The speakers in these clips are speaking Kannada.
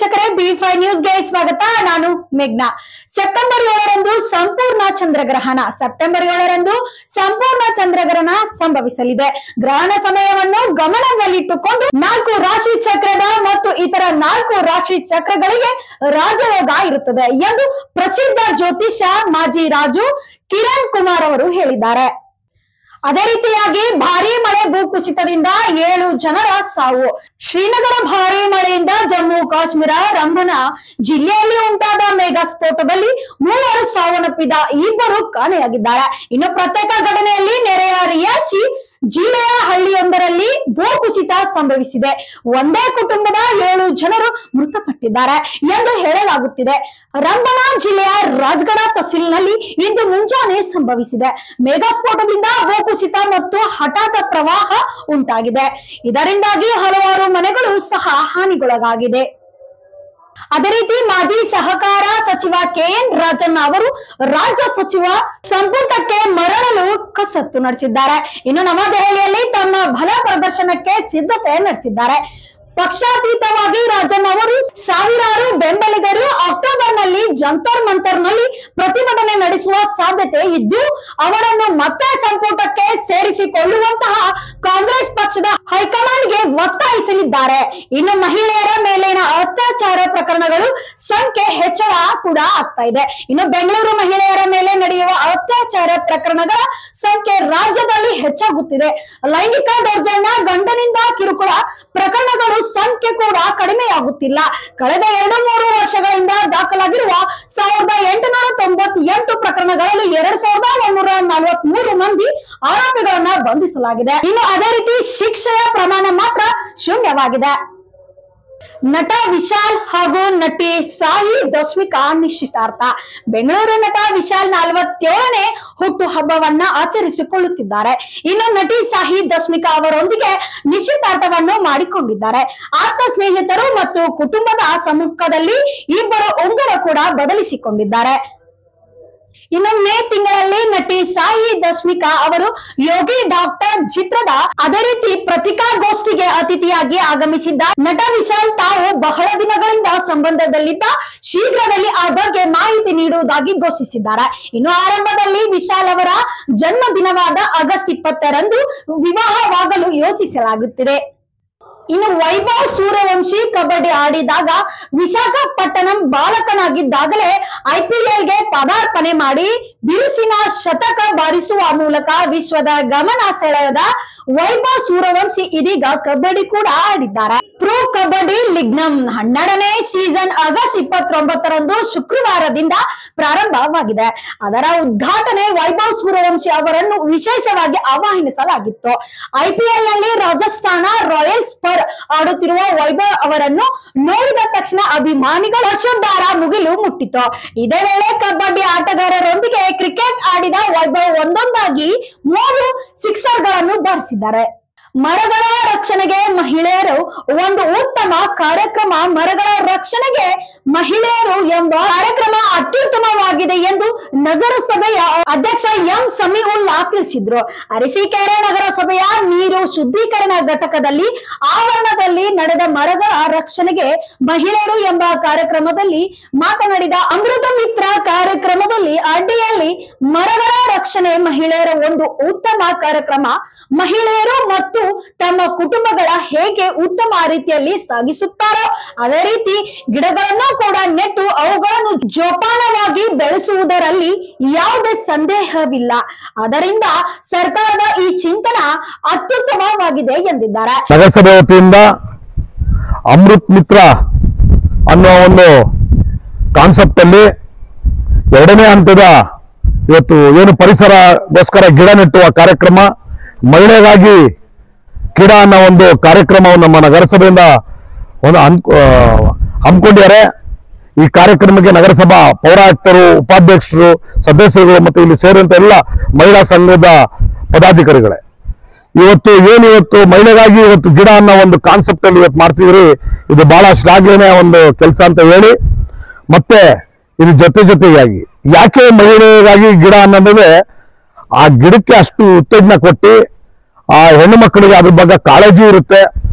ವೀಕ್ಷಕರೇ, ಬಿ5 ನ್ಯೂಸ್ಗೆ ಸ್ವಾಗತ. ನಾನು ಮೇಘ್ನಾ. ಸೆಪ್ಟೆಂಬರ್ 7ರಂದು ಸಂಪೂರ್ಣ ಚಂದ್ರಗ್ರಹಣ. ಸೆಪ್ಟೆಂಬರ್ 7ರಂದು ಸಂಪೂರ್ಣ ಚಂದ್ರಗ್ರಹಣ ಸಂಭವಿಸಲಿದೆ. ಗ್ರಹಣ ಸಮಯವನ್ನು ಗಮನದಲ್ಲಿಟ್ಟುಕೊಂಡು 4 ರಾಶಿ ಚಕ್ರದ ಮತ್ತು ಇತರ 4 ರಾಶಿ ಚಕ್ರಗಳಿಗೆ ರಾಜಯೋಗ ಇರುತ್ತದೆ ಎಂದು ಪ್ರಸಿದ್ಧ ಜ್ಯೋತಿಷ ಮಾಜಿ ರಾಜು ಕಿರಣ್ ಕುಮಾರ್ ಅವರು ಹೇಳಿದ್ದಾರೆ. ಅದೇ ರೀತಿಯಾಗಿ ಭಾರೀ ಮಳೆ ಭೂಕುಸಿತದಿಂದ 7 ಜನರ ಸಾವು. ಶ್ರೀನಗರ ಭಾರೀ ಮಳೆಯಿಂದ ಜಮ್ಮು ಕಾಶ್ಮೀರ ರಂಬನ ಜಿಲ್ಲೆಯಲ್ಲಿ ಉಂಟಾದ ಮೇಘಾ ಸ್ಫೋಟದಲ್ಲಿ 3 ಸಾವನ್ನಪ್ಪಿದ 2 ಕಾಣೆಯಾಗಿದ್ದಾರೆ. ಇನ್ನು ಪ್ರತ್ಯೇಕ ಘಟನೆಯಲ್ಲಿ ನೆರೆಯ ರಿಯಾಸಿ ಜಿಲ್ಲೆಯ ಹಳ್ಳಿಯೊಂದರಲ್ಲಿ ಭೂಕುಸಿತ ಸಂಭವಿಸಿದೆ. ಒಂದೇ ಕುಟುಂಬದ 7 ಜನರು ಮೃತಪಟ್ಟಿದ್ದಾರೆ ಎಂದು ಹೇಳಲಾಗುತ್ತಿದೆ. ರಂಬನ ಜಿಲ್ಲೆಯ ರಾಜ್ಗಢ ತಹಸೀಲ್ನಲ್ಲಿ ಇಂದು ಮುಂಜಾನೆ ಸಂಭವಿಸಿದೆ. ಮೇಘಾ ಸ್ಫೋಟದಿಂದ ಭೂಕುಸಿತ ಮತ್ತು ಹಠಾತ್ ಪ್ರವಾಹ ಉಂಟಾಗಿದೆ. ಇದರಿಂದಾಗಿ ಹಲವಾರು ಮನೆಗಳು ಸಹ ಹಾನಿಗೊಳಗಾಗಿದೆ. ಅದೇ ರೀತಿ ಮಾಜಿ ಸಹಕಾರ ಸಚಿವ ಕೆಎನ್ ರಾಜಣ್ಣ ಅವರು ರಾಜ್ಯ ಸಚಿವ ಸಂಪುಟಕ್ಕೆ ಮರಳಲು ಕಸರತ್ತು ನಡೆಸಿದ್ದಾರೆ. ಇನ್ನು ನವದೆಹಲಿಯಲ್ಲಿ ತಮ್ಮ ಬಲ ಪ್ರದರ್ಶನಕ್ಕೆ ಸಿದ್ಧತೆ ನಡೆಸಿದ್ದಾರೆ. ಪಕ್ಷಾತೀತವಾಗಿ ರಾಜಣ್ಣ ಅವರು ಸಾವಿರಾರು ಬೆಂಬಲಿಗರು ಅಕ್ಟೋಬರ್ನಲ್ಲಿ ಜಂತರ್ ಮಂತರ್ನಲ್ಲಿ ಪ್ರತಿಭಟನೆ ನಡೆಸುವ ಸಾಧ್ಯತೆ ಇದ್ದು ಅವರನ್ನು ಮತ್ತೆ ಸಂಪುಟಕ್ಕೆ ಸೇರಿಸಿಕೊಳ್ಳುವಂತಹ ಕಾಂಗ್ರೆಸ್ ಪಕ್ಷದ ಹೈಕಮಾಂಡ್ಗೆ ಒತ್ತಾಯಿಸಲಿದ್ದಾರೆ. ಇನ್ನು ಮಹಿಳೆಯರ ಮೇಲಿನ ಅತ್ಯಾಚಾರ ಪ್ರಕರಣಗಳು ಸಂಖ್ಯೆ ಹೆಚ್ಚಳ ಕೂಡ ಆಗ್ತಾ ಇದೆ. ಇನ್ನು ಬೆಂಗಳೂರು ಮಹಿಳೆಯರ ಮೇಲೆ ನಡೆಯುವ ಅತ್ಯಾಚಾರ ಪ್ರಕರಣಗಳ ಸಂಖ್ಯೆ ರಾಜ್ಯದಲ್ಲಿ ಹೆಚ್ಚಾಗುತ್ತಿದೆ. ಲೈಂಗಿಕ ದೌರ್ಜನ್ಯ, ಗಂಡನಿಂದ ಕಿರುಕುಳ ಪ್ರಕರಣಗಳು ಸಂಖ್ಯೆ ಕೂಡ ಕಡಿಮೆಯಾಗುತ್ತಿಲ್ಲ. ಕಳೆದ 2-3 ವರ್ಷಗಳಿಂದ ದಾಖಲಾಗಿರುವ 1898 ಪ್ರಕರಣಗಳಲ್ಲಿ 2143 ಮಂದಿ ಆರೋಪಿಗಳನ್ನ ಬಂಧಿಸಲಾಗಿದೆ. ಇನ್ನು ಅದೇ ರೀತಿ ಶಿಕ್ಷೆಯ ಪ್ರಮಾಣ ಮಾತ್ರ ಶೂನ್ಯವಾಗಿದೆ. ನಟ ವಿಶಾಲ್ ಹಾಗೂ ನಟಿ ಸಾಯಿ ದಸ್ಮಿಕಾ ನಿಶ್ಚಿತಾರ್ಥ. ಬೆಂಗಳೂರು ನಟ ವಿಶಾಲ್ 47ನೇ ಹುಟ್ಟು ಹಬ್ಬವನ್ನ ಆಚರಿಸಿಕೊಳ್ಳುತ್ತಿದ್ದಾರೆ. ಇನ್ನು ನಟಿ ಸಾಯಿ ದಸ್ಮಿಕಾ ಅವರೊಂದಿಗೆ ನಿಶ್ಚಿತಾರ್ಥವನ್ನು ಮಾಡಿಕೊಂಡಿದ್ದಾರೆ. ಆಪ್ತ ಸ್ನೇಹಿತರು ಮತ್ತು ಕುಟುಂಬದ ಸಮ್ಮುಖದಲ್ಲಿ ಇಬ್ಬರು ಉಂಗುರ ಕೂಡ ಬದಲಿಸಿಕೊಂಡಿದ್ದಾರೆ. ಇನ್ನು ಮೇ ತಿಂಗಳಲ್ಲಿ ನಟಿ ಸಾಯಿ ದಸ್ಮಿಕಾ ಅವರು ಯೋಗಿ ಡಾಕ್ಟರ್ ಚಿತ್ರದ ಅದೇ ರೀತಿ ಪತ್ರಿಕಾಗೋಷ್ಠಿಗೆ ಅತಿಥಿಯಾಗಿ ಆಗಮಿಸಿದ್ದ ನಟ ವಿಶಾಲ್ ತಾವು ಬಹಳ ದಿನಗಳಿಂದ ಸಂಬಂಧದಲ್ಲಿದ್ದ, ಶೀಘ್ರದಲ್ಲಿ ಆ ಬಗ್ಗೆ ಮಾಹಿತಿ ನೀಡುವುದಾಗಿ ಘೋಷಿಸಿದ್ದಾರೆ. ಇನ್ನು ಆರಂಭದಲ್ಲಿ ವಿಶಾಲ್ ಅವರ ಜನ್ಮ ದಿನವಾದ ಆಗಸ್ಟ್ 20ರಂದು ವಿವಾಹವಾಗಲು ಯೋಚಿಸಲಾಗುತ್ತಿದೆ. ಇನ್ನು ವೈಭವ್ ಸೂರ್ಯವಂಶಿ ಕಬಡ್ಡಿ ಆಡಿದಾಗ ವಿಶಾಖಪಟ್ಟಣಂ ಬಾಲಕನಾಗಿದ್ದಾಗಲೇ IPLಗೆ ಪದಾರ್ಪಣೆ ಮಾಡಿ ಬಿರುಸಿನ ಶತಕ ಬಾರಿಸುವ ಮೂಲಕ ವಿಶ್ವದ ಗಮನ ಸೆಳೆದ ವೈಭವ್ ಸೂರ್ಯವಂಶಿ ಇದೀಗ ಕಬಡ್ಡಿ ಕೂಡ ಆಡಿದ್ದಾರೆ. ಪ್ರೊ ಕಬಡ್ಡಿ ಲೀಗ್ನ 12ನೇ ಸೀಸನ್ ಆಗಸ್ಟ್ 29ರಂದು ಶುಕ್ರವಾರದಿಂದ ಪ್ರಾರಂಭವಾಗಿದೆ. ಅದರ ಉದ್ಘಾಟನೆ ವೈಭವ್ ಸೂರ್ಯವಂಶಿ ಅವರನ್ನು ವಿಶೇಷವಾಗಿ ಆಹ್ವಾನಿಸಲಾಗಿತ್ತು. IPL ನಲ್ಲಿ ರಾಜಸ್ಥಾನ ರಾಯಲ್ಸ್ ಪರ ಆಡುತ್ತಿರುವ ವೈಭವ್ ಅವರನ್ನು ನೋಡಿದ ತಕ್ಷಣ ಅಭಿಮಾನಿಗಳ ಹರ್ಷೋದ್ಗಾರ ಮುಗಿಲು ಮುಟ್ಟಿತು. ಇದೇ ವೇಳೆ ಕಬಡ್ಡಿ ಆಟಗಾರರೊಂದಿಗೆ ಕ್ರಿಕೆಟ್ ಆಡಿದ ವೈಭವ್ ಒಂದೊಂದಾಗಿ 3 ಸಿಕ್ಸರ್ಗಳನ್ನು ಬಾರಿಸಿದ್ದಾರೆ. ಮರಗಳ ರಕ್ಷಣೆಗೆ ಮಹಿಳೆಯರು ಒಂದು ಉತ್ತಮ ಕಾರ್ಯಕ್ರಮ. ಮರಗಳ ರಕ್ಷಣೆಗೆ ಮಹಿಳೆಯರು ಎಂಬ ಕಾರ್ಯಕ್ರಮ ಅತ್ಯುತ್ತಮವಾಗಿದೆ ಎಂದು ನಗರಸಭೆಯ ಅಧ್ಯಕ್ಷ ಎಂ ಸಮೀಉಲ್ಲಾ ತಿಳಿಸಿದ್ರು. ಅರಸೀಕೆರೆ ನಗರಸಭೆಯ ನೀರು ಶುದ್ಧೀಕರಣ ಘಟಕದಲ್ಲಿ ಆವರಣದಲ್ಲಿ ನಡೆದ ಮರಗಳ ರಕ್ಷಣೆಗೆ ಮಹಿಳೆಯರು ಎಂಬ ಕಾರ್ಯಕ್ರಮದಲ್ಲಿ ಮಾತನಾಡಿದ ಅಮೃತ ಮಿತ್ರ ಕಾರ್ಯಕ್ರಮದಲ್ಲಿ ಅಡ್ಡಿಯಲ್ಲಿ ಮರಗಳ ರಕ್ಷಣೆ ಮಹಿಳೆಯರ ಒಂದು ಉತ್ತಮ ಕಾರ್ಯಕ್ರಮ. ಮಹಿಳೆಯರು ಮತ್ತು ತಮ್ಮ ಕುಟುಂಬಗಳ ಹೇಗೆ ಉತ್ತಮ ರೀತಿಯಲ್ಲಿ ಸಾಗಿಸುತ್ತಾರೋ ಅದೇ ರೀತಿ ಗಿಡಗಳನ್ನು ಕೂಡ ನೆಟ್ಟು ಅವುಗಳನ್ನು ಜೋಪಾನವಾಗಿ ಬೆಳೆಸುವುದರಲ್ಲಿ ಯಾವುದೇ ಸಂದೇಹವಿಲ್ಲ. ಅದರಿಂದ ಸರ್ಕಾರದ ಈ ಚಿಂತನ ಅತ್ಯುತ್ತಮವಾಗಿದೆ ಎಂದಿದ್ದಾರೆ. ನಗರಸಭೆ ವತಿಯಿಂದ ಅಮೃತ್ ಮಿತ್ರ ಅನ್ನೋ ಒಂದು ಕಾನ್ಸೆಪ್ಟ್ ಅಲ್ಲಿ 2ನೇ ಹಂತದ ಇವತ್ತು ಏನು ಪರಿಸರಗೋಸ್ಕರ ಗಿಡ ನೆಟ್ಟುವ ಕಾರ್ಯಕ್ರಮ, ಮಹಿಳೆಗಾಗಿ ಗಿಡ ಅನ್ನೋ ಒಂದು ಕಾರ್ಯಕ್ರಮವನ್ನು ನಮ್ಮ ನಗರಸಭೆಯಿಂದ ಒಂದು ಹಮ್ಮಿಕೊಂಡಿದ್ದಾರೆ. ಈ ಕಾರ್ಯಕ್ರಮಕ್ಕೆ ನಗರಸಭಾ ಪೌರಾಯುಕ್ತರು, ಉಪಾಧ್ಯಕ್ಷರು, ಸದಸ್ಯರುಗಳು ಮತ್ತು ಇಲ್ಲಿ ಸೇರಿದಂತ ಎಲ್ಲ ಮಹಿಳಾ ಸಂಘದ ಪದಾಧಿಕಾರಿಗಳೇ ಇವತ್ತು ಮಹಿಳೆಗಾಗಿ ಇವತ್ತು ಗಿಡ ಅನ್ನೋ ಒಂದು ಕಾನ್ಸೆಪ್ಟ್ ಅಲ್ಲಿ ಇವತ್ತು ಮಾಡ್ತಿದ್ರಿ. ಇದು ಬಹಳ ಶ್ಲಾಘನೀಯ ಒಂದು ಕೆಲಸ ಅಂತ ಹೇಳಿ, ಮತ್ತೆ ಇದು ಜೊತೆಯಾಗಿ ಯಾಕೆ ಮಹಿಳೆಗಾಗಿ ಗಿಡ ಅನ್ನೋದೇ ಆ ಗಿಡಕ್ಕೆ ಅಷ್ಟು ಉತ್ತೇಜನ ಕೊಟ್ಟು ಆ ಹೆಣ್ಣು ಮಕ್ಕಳಿಗೆ ಅದ್ರ ಬಗ್ಗೆ ಕಾಳಜಿ ಇರುತ್ತೆ.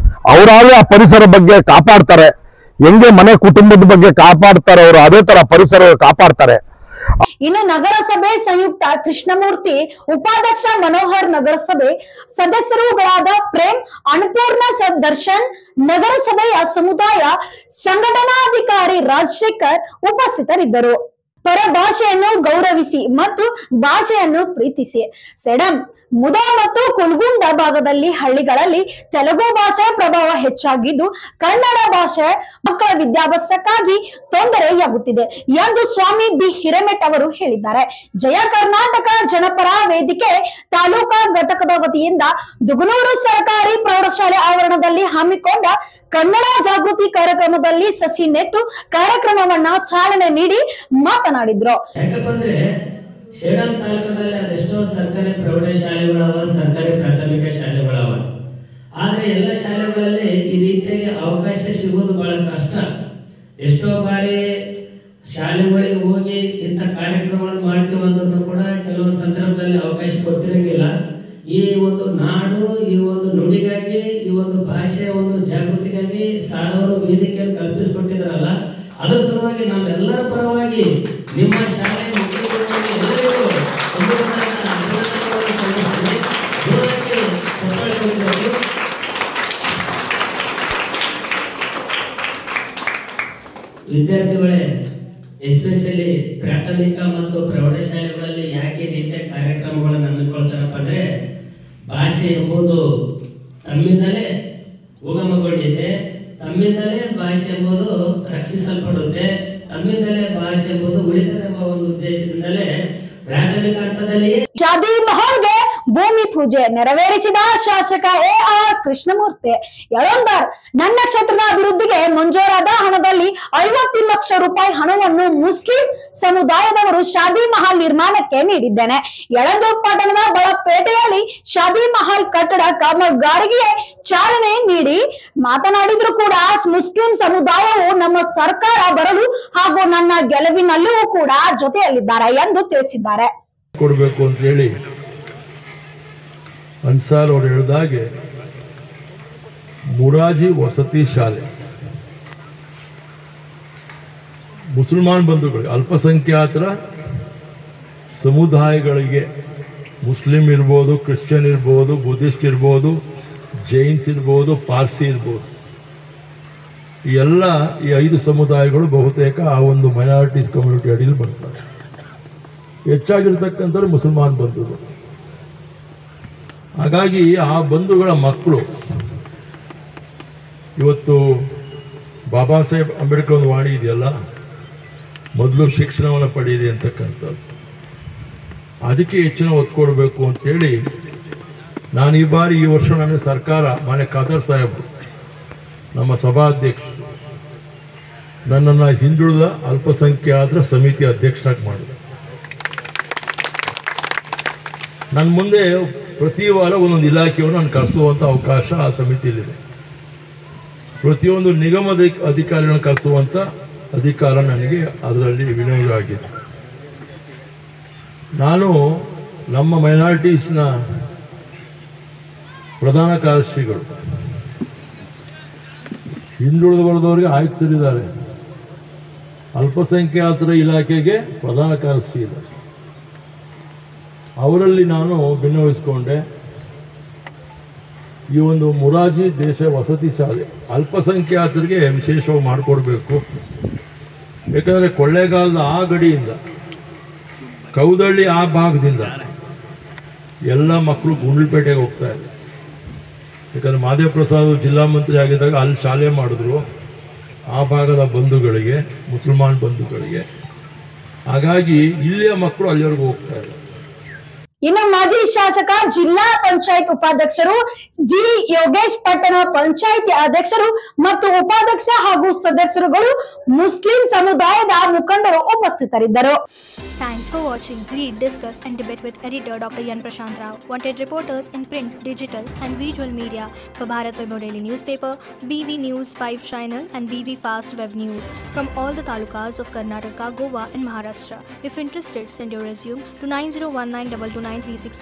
ಅವರಾಗೇ ಆ ಪರಿಸರ ಬಗ್ಗೆ ಕಾಪಾಡ್ತಾರೆ. ಹೆಂಗೆ ಮನೆ ಕುಟುಂಬದ ಬಗ್ಗೆ ಕಾಪಾಡ್ತಾರೆ ಅವರು, ಅದೇ ತರ ಪರಿಸರ ಕಾಪಾಡ್ತಾರೆ. ಇನ್ನು ನಗರಸಭೆ ಸಂಯುಕ್ತ ಕೃಷ್ಣಮೂರ್ತಿ, ಉಪಾಧ್ಯಕ್ಷ ಮನೋಹರ್, ನಗರಸಭೆ ಸದಸ್ಯರುಗಳಾದ ಪ್ರೇಮ್, ಅನ್ನಪೂರ್ಣ, ದರ್ಶನ್, ನಗರಸಭೆಯ ಸಮುದಾಯ ಸಂಘಟನಾಧಿಕಾರಿ ರಾಜಶೇಖರ್ ಉಪಸ್ಥಿತರಿದ್ದರು. ಪರಭಾಷೆಯನ್ನು ಗೌರವಿಸಿ ಮತ್ತು ಭಾಷೆಯನ್ನು ಪ್ರೀತಿಸಿ. ಸೆಡಂ, ಮುದಾ ಮತ್ತು ಕುಲ್ಗುಂಡ ಭಾಗದಲ್ಲಿ ಹಳ್ಳಿಗಳಲ್ಲಿ ತೆಲುಗು ಭಾಷೆ ಪ್ರಭಾವ ಹೆಚ್ಚಾಗಿದ್ದು ಕನ್ನಡ ಭಾಷೆ ಮಕ್ಕಳ ವಿದ್ಯಾಭ್ಯಾಸಕ್ಕಾಗಿ ತೊಂದರೆಯಾಗುತ್ತಿದೆ ಎಂದು ಸ್ವಾಮಿ ಬಿ ಹಿರೇಮಠ್ ಅವರು ಹೇಳಿದ್ದಾರೆ. ಜಯ ಕರ್ನಾಟಕ ಜನಪರ ವೇದಿಕೆ ತಾಲೂಕಾ ಘಟಕದ ವತಿಯಿಂದ ದುಗನೂರು ಸರ್ಕಾರಿ ಪ್ರೌಢಶಾಲೆ ಆವರಣದಲ್ಲಿ ಹಮ್ಮಿಕೊಂಡ ಕನ್ನಡ ಜಾಗೃತಿ ಕಾರ್ಯಕ್ರಮದಲ್ಲಿ ಸಸಿ ನೆಟ್ಟು ಕಾರ್ಯಕ್ರಮವನ್ನ ಚಾಲನೆ ನೀಡಿ ಮಾತನಾಡಿದ್ರು. ಸೇಡಂ ತಾಲೂಕದಲ್ಲಿ ಅದೆಷ್ಟೋ ಸರ್ಕಾರಿ ಪ್ರೌಢಶಾಲೆಗಳವ, ಸರ್ಕಾರಿ ಪ್ರಾಥಮಿಕ ಶಾಲೆಗಳವ. ಆದ್ರೆ ಎಲ್ಲ ಶಾಲೆಗಳಲ್ಲಿ ಈ ರೀತಿಯಾಗಿ ಅವಕಾಶ ಸಿಗೋದು ಬಹಳ ಕಷ್ಟ. ಎಷ್ಟೋ ಬಾರಿ ಶಾಲೆಗಳಿಗೆ ಹೋಗಿ ಇಂಥ ಕಾರ್ಯಕ್ರಮಗಳನ್ನು ಮಾಡ್ತೀವಿ ಅಂದ್ರೂ ಕೂಡ ಕೆಲವು ಸಂದರ್ಭದಲ್ಲಿ ಅವಕಾಶ ಕೊಟ್ಟಿರಂಗಿಲ್ಲ. ಈ ಒಂದು ನಾಡು, ಈ ಒಂದು ನುಡಿಗಾಗಿ, ಈ ಒಂದು ಭಾಷೆಯ ಒಂದು ಜಾಗೃತಿಗಾಗಿ ಸಾರವರು ವೇದಿಕೆಯನ್ನು ಕಲ್ಪಿಸಿಕೊಟ್ಟಿದ್ರಲ್ಲ, ಅದರ ಸಲುವಾಗಿ ನಾವೆಲ್ಲರ ಪರವಾಗಿ ನಿಮ್ಮ ಶಾಲೆ ವಿದ್ಯಾರ್ಥಿಗಳೇ, ಎಸ್ಪೆಷಲಿ ಪ್ರಾಥಮಿಕ ಮತ್ತು ಪ್ರೌಢಶಾಲೆಗಳಲ್ಲಿ ಯಾಕೆ ರೀತಿಯ ಕಾರ್ಯಕ್ರಮಗಳನ್ನು ಹಮ್ಮಿಕೊಳ್ತಾರಪ್ಪ ಅಂದ್ರೆ, ಭಾಷೆ ಎಂಬುದು ತಮ್ಮಿಂದಲೇ ಉಗಮಗೊಂಡಿದೆ, ತಮ್ಮಿಂದಲೇ ಭಾಷೆ ಎಂಬುದು ರಕ್ಷಿಸಲ್ಪಡುತ್ತೆ, ತಮ್ಮಿಂದಲೇ ಭಾಷೆ ಎಂಬುದು ಉಳಿತದೆ ಎಂಬ ಒಂದು ಉದ್ದೇಶದಿಂದಲೇ ಪ್ರಾಥಮಿಕ ಹಂತದಲ್ಲಿ ಶಾದಿ ಮಹಲ್ಗೆ ಭೂಮಿ ಪೂಜೆ ನೆರವೇರಿಸಿದ ಶಾಸಕ ಎಆರ್ ಕೃಷ್ಣಮೂರ್ತಿ. ಯಳಂದರ್, ನನ್ನ ಕ್ಷೇತ್ರದ ಅಭಿವೃದ್ಧಿಗೆ ಮಂಜೂರಾದ ಹಣದಲ್ಲಿ 50 ಲಕ್ಷ ರೂಪಾಯಿ ಹಣವನ್ನು ಮುಸ್ಲಿಂ ಸಮುದಾಯದವರು ಶಾದಿ ಮಹಲ್ ನಿರ್ಮಾಣಕ್ಕೆ ನೀಡಿದ್ದೇನೆ. ಯಳಂದೂರು ಪಟ್ಟಣದ ಬಳಪೇಟೆಯಲ್ಲಿ ಶಾದಿ ಮಹಲ್ ಕಟ್ಟಡ ಕಾಮಗಾರಿಗೆ ಚಾಲನೆ ನೀಡಿ ಮಾತನಾಡಿದ್ರು ಕೂಡ ಮುಸ್ಲಿಂ ಸಮುದಾಯವು ನಮ್ಮ ಸರ್ಕಾರ ಬರಲು ಹಾಗೂ ನನ್ನ ಗೆಲುವಿನಲ್ಲೂ ಕೂಡ ಜೊತೆಯಲ್ಲಿದ್ದಾರೆ ಎಂದು ತಿಳಿಸಿದ್ದಾರೆ. ಕೊಡಬೇಕು ಅಂತ ಹೇಳಿ ಅನ್ಸಾರ್ ಅವರು ಹೇಳಿದಾಗೆ ಮುರಾಜಿ ವಸತಿ ಶಾಲೆ ಮುಸಲ್ಮಾನ್ ಬಂಧುಗಳಿಗೆ, ಅಲ್ಪಸಂಖ್ಯಾತರ ಸಮುದಾಯಗಳಿಗೆ, ಮುಸ್ಲಿಂ ಇರ್ಬೋದು, ಕ್ರಿಶ್ಚಿಯನ್ ಇರ್ಬೋದು, ಬುದ್ಧಿಸ್ಟ್ ಇರ್ಬೋದು, ಜೈನ್ಸ್ ಇರ್ಬೋದು, ಪಾರ್ಸಿ ಇರ್ಬೋದು, ಈ 5 ಸಮುದಾಯಗಳು ಬಹುತೇಕ ಆ ಒಂದು ಮೈನಾರಿಟೀಸ್ ಕಮ್ಯುನಿಟಿ ಅಡಿಯಲ್ಲಿ ಬರ್ತಾರೆ. ಹೆಚ್ಚಾಗಿರ್ತಕ್ಕಂಥವ್ರು ಮುಸಲ್ಮಾನ್ ಬಂಧುಗಳು. ಹಾಗಾಗಿ ಆ ಬಂಧುಗಳ ಮಕ್ಕಳು ಇವತ್ತು ಬಾಬಾ ಸಾಹೇಬ್ ಅಂಬೇಡ್ಕರ್ ಒಂದು ವಾಣಿ ಇದೆಯಲ್ಲ, ಮೊದಲು ಶಿಕ್ಷಣವನ್ನು ಪಡೆಯಿರಿ ಅಂತಕ್ಕಂಥದ್ದು, ಅದಕ್ಕೆ ಹೆಚ್ಚಿನ ಒತ್ತು ಕೊಡಬೇಕು ಅಂತೇಳಿ ನಾನು ಈ ವರ್ಷ ನನ್ನ ಸರ್ಕಾರ ಮಾನ್ಯ ಖಾದರ್ ಸಾಹೇಬರು ನಮ್ಮ ಸಭಾಧ್ಯಕ್ಷರು ನನ್ನನ್ನು ಹಿಂದುಳಿದ ಅಲ್ಪಸಂಖ್ಯಾತರ ಸಮಿತಿ ಅಧ್ಯಕ್ಷರಾಗಿ ಮಾಡಿದೆ. ನನ್ನ ಮುಂದೆ ಪ್ರತಿ ವಾರ ಒಂದೊಂದು ಇಲಾಖೆಯನ್ನು ನಾನು ಕರೆಸುವಂಥ ಅವಕಾಶ ಆ ಸಮಿತಿಯಲ್ಲಿದೆ. ಪ್ರತಿಯೊಂದು ನಿಗಮದ ಅಧಿಕಾರಿಗಳನ್ನು ಕರೆಸುವಂಥ ಅಧಿಕಾರ ನನಗೆ ಅದರಲ್ಲಿ ವಿನಿಯೋಗ ಆಗಿದೆ. ನಾನು ನಮ್ಮ ಮೈನಾರಿಟೀಸ್ನ ಪ್ರಧಾನ ಕಾರ್ಯದರ್ಶಿಗಳು, ಹಿಂದುಳಿದ ವರ್ಗದವರಿಗೆ ಆಯುಕ್ತರಿದ್ದಾರೆ, ಅಲ್ಪಸಂಖ್ಯಾತರ ಇಲಾಖೆಗೆ ಪ್ರಧಾನ ಕಾರ್ಯದರ್ಶಿ ಇದ್ದಾರೆ. ಅವರಲ್ಲಿ ನಾನು ಭಿನ್ನವಹಿಸಿಕೊಂಡೆ. ಈ ಒಂದು ಮುರಾಜಿ ದೇಶ ವಸತಿ ಶಾಲೆ ಅಲ್ಪಸಂಖ್ಯಾತರಿಗೆ ವಿಶೇಷವಾಗಿ ಮಾಡಿಕೊಡ್ಬೇಕು. ಯಾಕಂದರೆ ಕೊಳ್ಳೇಗಾಲದ ಆ ಗಡಿಯಿಂದ, ಕೌದಳ್ಳಿ ಆ ಭಾಗದಿಂದ ಎಲ್ಲ ಮಕ್ಕಳು ಗುಂಡ್ಲುಪೇಟೆಗೆ ಹೋಗ್ತಾ ಇದ್ದಾರೆ. ಯಾಕಂದರೆ ಮಾದೇವ ಪ್ರಸಾದ್ ಜಿಲ್ಲಾ ಮಂತ್ರಿ ಆಗಿದ್ದಾಗ ಅಲ್ಲಿ ಶಾಲೆ ಮಾಡಿದ್ರು ಆ ಭಾಗದ ಬಂಧುಗಳಿಗೆ, ಮುಸಲ್ಮಾನ್ ಬಂಧುಗಳಿಗೆ. ಹಾಗಾಗಿ ಇಲ್ಲಿಯ ಮಕ್ಕಳು ಅಲ್ಲಿವರೆಗೂ ಹೋಗ್ತಾ ಇದ್ದಾರೆ. ಇನ್ನು ಮಾಜಿ ಶಾಸಕ ಜಿಲ್ಲಾ ಪಂಚಾಯತ್ ಉಪಾಧ್ಯಕ್ಷರು ಜಿ ಯೋಗೇಶ್, ಪಟ್ಟಣ ಪಂಚಾಯಿತಿ ಅಧ್ಯಕ್ಷರು ಮತ್ತು ಉಪಾಧ್ಯಕ್ಷ ಹಾಗೂ ಸದಸ್ಯರುಗಳು, ಮುಸ್ಲಿಂ ಸಮುದಾಯದ ಮುಖಂಡರು ಉಪಸ್ಥಿತರಿದ್ದರು. Thanks for watching. Read, discuss and debate with editor Dr. Yan Prashant Rao. Wanted reporters in print, digital and visual media for Bharat Vaibhav Daily Newspaper, BV News 5 Channel and BV Fast Web News from all the talukas of Karnataka, Goa and Maharashtra. If interested, send your resume to 9019229369.